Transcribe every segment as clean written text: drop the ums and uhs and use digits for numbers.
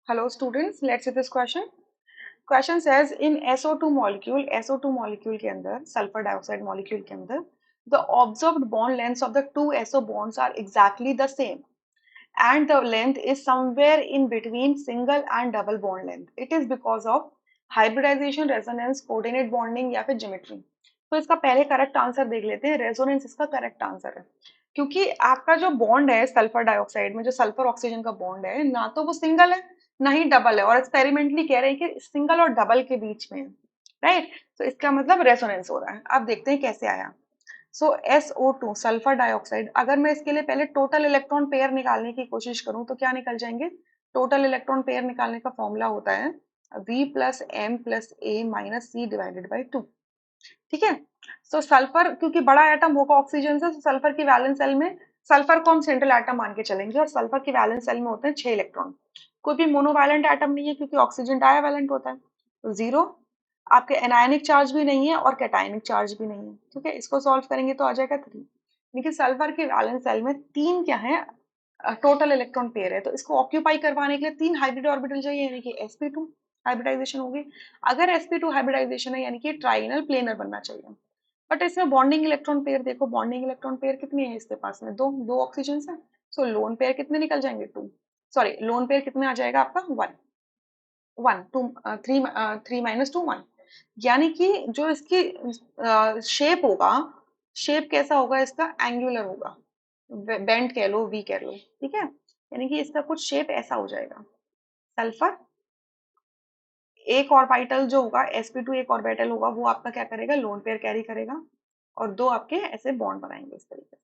Hello students, let's see this question. Question says in SO2 molecule, SO2 molecule के अंदर sulphur dioxide molecule के अंदर the observed bond lengths of the two SO bonds are exactly the same and the length is somewhere in between single and double bond length. It is because of hybridization, resonance, coordinate bonding या फिर geometry. तो इसका पहले correct answer देख लेते हैं. Resonance इसका correct answer है क्योंकि आपका जो बॉन्ड है सल्फर डाइऑक्साइड में, जो सल्फर ऑक्सीजन का बॉन्ड है, ना तो वो सिंगल है ना ही डबल है, और एक्सपेरिमेंटली कह रहे हैं कि सिंगल और डबल के बीच में है. राइट. तो इसका मतलब रेजोनेंस हो रहा है. अब देखते हैं कैसे आया. सो SO2 सल्फर डाइऑक्साइड, अगर मैं इसके लिए पहले टोटल इलेक्ट्रॉन पेयर निकालने की कोशिश करूं तो क्या निकल जाएंगे. टोटल इलेक्ट्रॉन पेयर निकालने का फॉर्मूला होता है V plus M plus A minus C divided by 2. ठीक है. सो सल्फर क्योंकि बड़ा एटम होगा ऑक्सीजन से, तो सल्फर की वैलेंस सेल में सल्फर को हम सेंट्रल एटम मान के चलेंगे, और सल्फर की वैलेंस सेल में होते हैं 6 इलेक्ट्रॉन. कोई भी मोनोवैलेंट एटम नहीं है क्योंकि ऑक्सीजन डायवैलेंट होता है. तो 0. आपके एनायनिक चार्ज भी नहीं है और कैटायनिक चार्ज भी नहीं है. ठीक है. इसको सॉल्व करेंगे तो आ जाएगा 3. देखिए सल्फर की वैलेंस सेल में 3 क्या है, टोटल इलेक्ट्रॉन पेयर है, तो इसको ऑक्यूपाई करवाने के लिए 3 हाइब्रिड ऑर्बिटल चाहिए, यानी कि sp2 हाइब्रिडाइजेशन होगी. अगर sp2 हाइब्रिडाइजेशन है यानी कि ट्राइगोनल प्लेनर बनना चाहिए. बट इसमें बॉन्डिंग इलेक्ट्रॉन पेयर देखो, बॉन्डिंग इलेक्ट्रॉन पेयर कितने हैं इसके पास में, दो ऑक्सीजन है. सो लोन पेयर कितने निकल जाएंगे, 2. सॉरी, लोन पेयर कितने आ जाएगा आपका, 1. 1 2 3 माइनस 2 1. यानी कि जो इसकी शेप होगा, शेप कैसा होगा इसका, एंगुलर होगा, बेंड कह लो, वी कह लो. ठीक है. यानी कि इसका कुछ शेप ऐसा हो जाएगा. सल्फर एक ऑर्बिटल जो होगा sp2, एक ऑर्बिटल होगा, वो आपका क्या करेगा, लोन पेयर कैरी करेगा, और 2 आपके ऐसे बॉन्ड बनाएंगे इस तरीके से.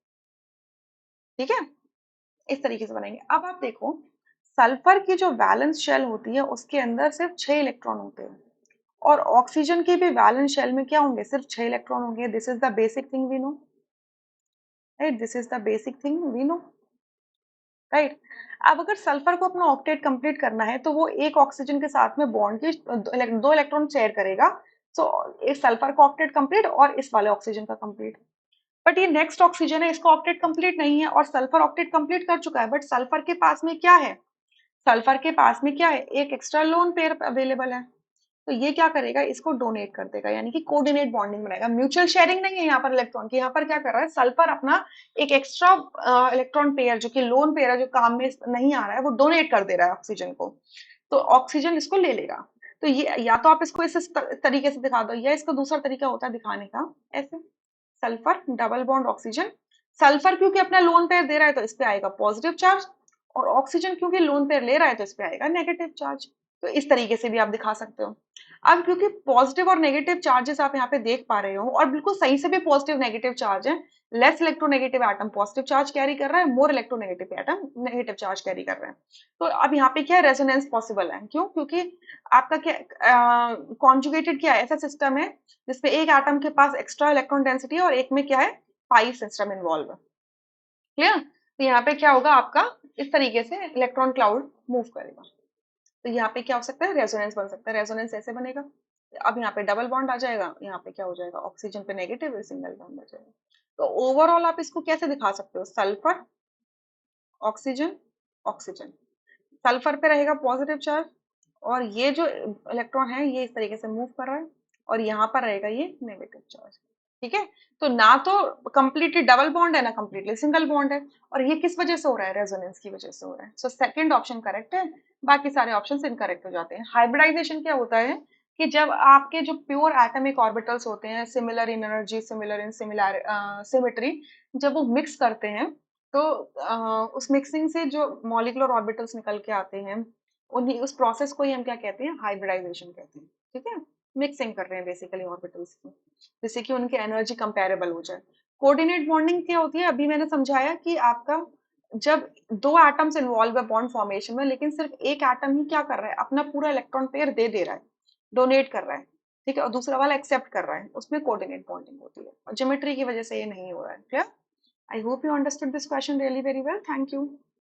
ठीक है. इस तरीके से बनाएंगे. अब आप देखो सल्फर की जो वैलेंस शेल होती है उसके अंदर सिर्फ 6 इलेक्ट्रॉन होते हैं, और ऑक्सीजन की भी वैलेंस शेल में क्या होंगे, सिर्फ 6 इलेक्ट्रॉन होंगे. This is the basic thing we know. Right. This is the basic thing we know. Right. अब अगर सल्फर को अपना ऑक्टेट कंप्लीट करना है तो वो एक ऑक्सीजन के साथ में बॉन्ड के 2 इलेक्ट्रॉन शेयर करेगा. सो एक सल्फर का ऑक्टेट कंप्लीट और इस वाले ऑक्सीजन का कंप्लीट. बट ये नेक्स्ट ऑक्सीजन है, इसका ऑक्टेट कंप्लीट नहीं है, और सल्फर ऑक्टेट कंप्लीट कर चुका है. बट सल्फर के पास में क्या है, सल्फर के पास में क्या है, एक एक्स्ट्रा लोन पेयर अवेलेबल है. तो ये क्या करेगा, इसको डोनेट कर देगा, यानी कि कोऑर्डिनेट बॉन्डिंग बनाएगा. म्यूचुअल शेयरिंग नहीं है यहाँ पर इलेक्ट्रॉन की. यहाँ पर क्या कर रहा है, सल्फर अपना एक एक्स्ट्रा इलेक्ट्रॉन पेयर जो कि लोन पेयर है, जो काम में नहीं आ रहा है, वो डोनेट कर दे रहा है ऑक्सीजन को. तो ऑक्सीजन इसको ले लेगा. तो ये या तो आप इसको इस तरीके से दिखा दो, या इसका दूसरा तरीका होता है दिखाने का ऐसे. Sulphur double bond oxygen, sulphur क्योंकि अपना लोन पेयर दे रहा है तो इस पे आएगा पॉजिटिव चार्ज, और ऑक्सीजन क्योंकि लोन पेयर ले रहा है तो इस पे आएगा नेगेटिव चार्ज. तो इस तरीके से भी आप दिखा सकते हो. अब क्योंकि पॉजिटिव और नेगेटिव चार्जेस आप यहाँ पे देख पा रहे हो, और बिल्कुल सही से भी पॉजिटिव नेगेटिव चार्ज है. Less electronegative atom positive charge carry कर रहा है, more electronegative atom negative charge carry कर रहे हैं. तो अब यहाँ पे क्या है, रेजोनेंस पॉसिबल है. क्यों, क्योंकि आपका क्या कॉन्जुगेटेड क्या है, ऐसा सिस्टम है जिसपे एक एटम के पास एक्स्ट्रा इलेक्ट्रॉन डेंसिटी है और एक में क्या है, पाई सिस्टम इन्वॉल्व है. क्लियर. तो यहाँ पे क्या होगा आपका, इस तरीके से इलेक्ट्रॉन क्लाउड मूव करेगा. तो यहाँ पे क्या हो सकता है, रेजोनेंस बन सकता है. रेजोनेंस ऐसे बनेगा. अब यहाँ पे डबल बॉन्ड आ जाएगा, यहाँ पे क्या हो जाएगा, ऑक्सीजन पे नेगेटिव, सिंगल बॉन्ड आ जाएगा. तो ओवरऑल आप इसको कैसे दिखा सकते हो, सल्फर ऑक्सीजन ऑक्सीजन, सल्फर पे रहेगा पॉजिटिव चार्ज, और ये जो इलेक्ट्रॉन है ये इस तरीके से मूव कर रहा है, और यहाँ पर रहेगा ये नेगेटिव चार्ज. ठीक है. तो ना तो कंप्लीटली डबल बॉन्ड है ना कंप्लीटली सिंगल बॉन्ड है, और ये किस वजह से हो रहा है, रेजोनेंस की वजह से हो रहा है. सो सेकंड ऑप्शन करेक्ट है, बाकी सारे ऑप्शंस इनकरेक्ट हो जाते हैं. हाइब्रिडाइजेशन क्या होता है कि जब आपके जो प्योर एटॉमिक ऑर्बिटल्स होते हैं, similar in energy, similar in similar symmetry, जब वो मिक्स करते हैं तो उस मिक्सिंग से जो मॉलिक्यूलर ऑर्बिटल्स निकल के आते हैं, उन्हीं उस प्रोसेस को ही हम क्या कहते हैं, हाइब्रिडाइजेशन कहते हैं. ठीक है. मिक्सिंग कर रहे हैं बेसिकली ऑर्बिटल्स की, जिससे कि उनकी एनर्जी कंपेरेबल हो जाए. कोऑर्डिनेट बॉन्डिंग क्या होती है, अभी मैंने समझाया कि आपका जब 2 एटम्स इन्वॉल्व है बॉन्ड फॉर्मेशन में, लेकिन सिर्फ एक एटम ही क्या कर रहा है, अपना पूरा इलेक्ट्रॉन पेयर दे रहा है, डोनेट कर रहा है. ठीक है. और दूसरा वाला एक्सेप्ट कर रहा है, उसमें कोऑर्डिनेट बॉन्डिंग होती है, और ज्योमेट्री की वजह से ये नहीं हो रहा है. Clear. I hope you understood this question really very well. Thank you.